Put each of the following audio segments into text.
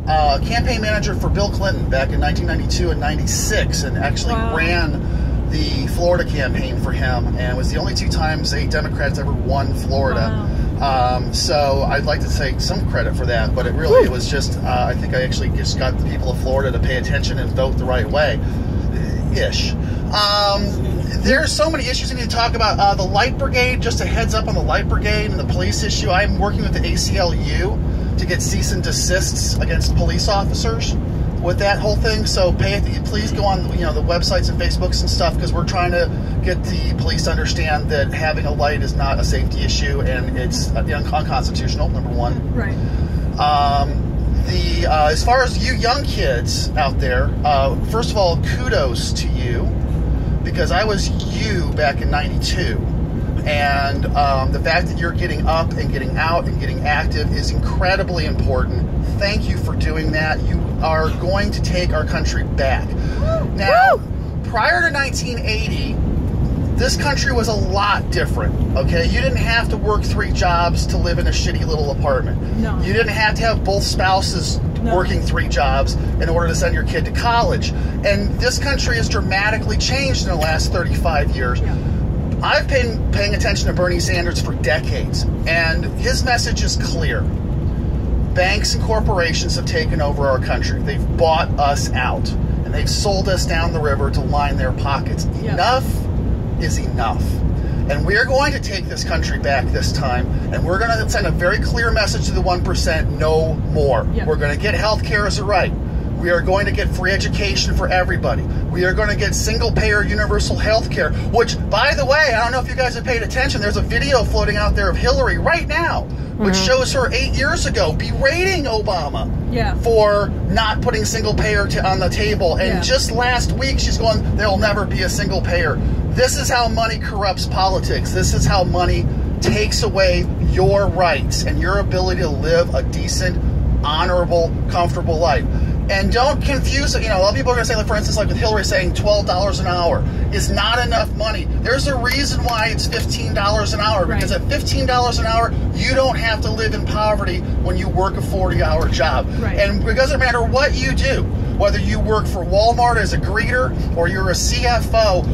campaign manager for Bill Clinton back in 1992 and 96, and actually ran the Florida campaign for him, and was the only 2 times a Democrat's ever won Florida. So I'd like to take some credit for that, but it really was just, I think I actually just got the people of Florida to pay attention and vote the right way, ish. There's so many issues we need to talk about. The Light Brigade, just a heads up on the Light Brigade and the police issue. I'm working with the ACLU to get cease and desists against police officers with that whole thing. So please go on, the websites and Facebooks and stuff, because we're trying to get the police to understand that having a light is not a safety issue, and it's unconstitutional, number one. Right. As far as you young kids out there, first of all, kudos to you, because I was you back in '92, and the fact that you're getting up and getting out and getting active is incredibly important. Thank you for doing that. You are going to take our country back. Now, prior to 1980, this country was a lot different, okay? You didn't have to work 3 jobs to live in a shitty little apartment. No. You didn't have to have both spouses working 3 jobs in order to send your kid to college. And this country has dramatically changed in the last 35 years. Yeah. I've been paying attention to Bernie Sanders for decades, and his message is clear. Banks and corporations have taken over our country. They've bought us out, and they've sold us down the river to line their pockets. Yeah. Enough is enough. And we're going to take this country back this time, and we're going to send a very clear message to the 1%, no more. Yeah. We're going to get health care as a right. We are going to get free education for everybody. We are going to get single-payer universal health care, which, by the way, I don't know if you guys have paid attention, there's a video floating out there of Hillary right now, which shows her 8 years ago berating Obama for not putting single-payer on the table. And just last week, she's going, there'll never be a single-payer. This is how money corrupts politics. This is how money takes away your rights and your ability to live a decent, honorable, comfortable life. And don't confuse it. A lot of people are going to say, like, for instance, like with Hillary saying $12 an hour is not enough money. There's a reason why it's $15 an hour, because at $15 an hour, you don't have to live in poverty when you work a 40-hour job. Right. And it doesn't matter what you do, whether you work for Walmart as a greeter or you're a CFO,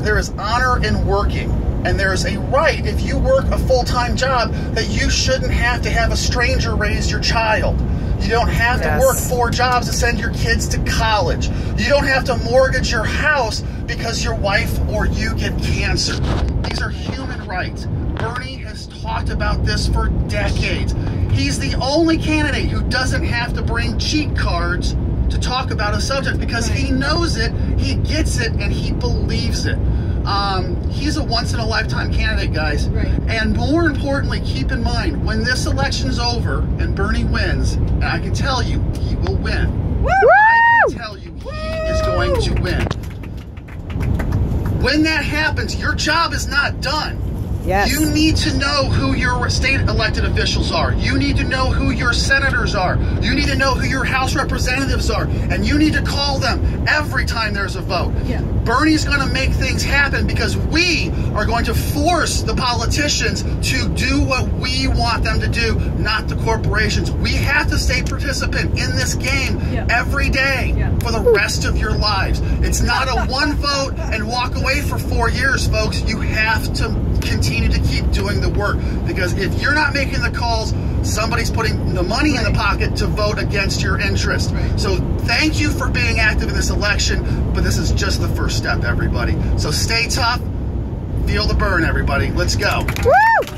there is honor in working. And there's a right, if you work a full-time job, that you shouldn't have to have a stranger raise your child. You don't have to work 4 jobs to send your kids to college. You don't have to mortgage your house because your wife or you get cancer. These are human rights. Bernie has talked about this for decades. He's the only candidate who doesn't have to bring cheat cards to talk about a subject, because he knows it, he gets it, and he believes it. He's a once-in-a-lifetime candidate, guys. Right. And more importantly, keep in mind, when this election's over and Bernie wins, and I can tell you, he will win. Woo! I can tell you, he is going to win. When that happens, your job is not done. Yes. You need to know who your state elected officials are. You need to know who your senators are. You need to know who your House representatives are. And you need to call them every time there's a vote. Yeah. Bernie's going to make things happen, because we are going to force the politicians to do what we want them to do, not the corporations. We have to stay participant in this game every day for the rest of your lives. It's not a one vote and walk away for 4 years, folks. You have to continue to keep doing the work, because if you're not making the calls, somebody's putting the money in the pocket to vote against your interest. So thank you for being active in this election, but this is just the first step, everybody. So stay tough, feel the burn, everybody. Let's go. Woo!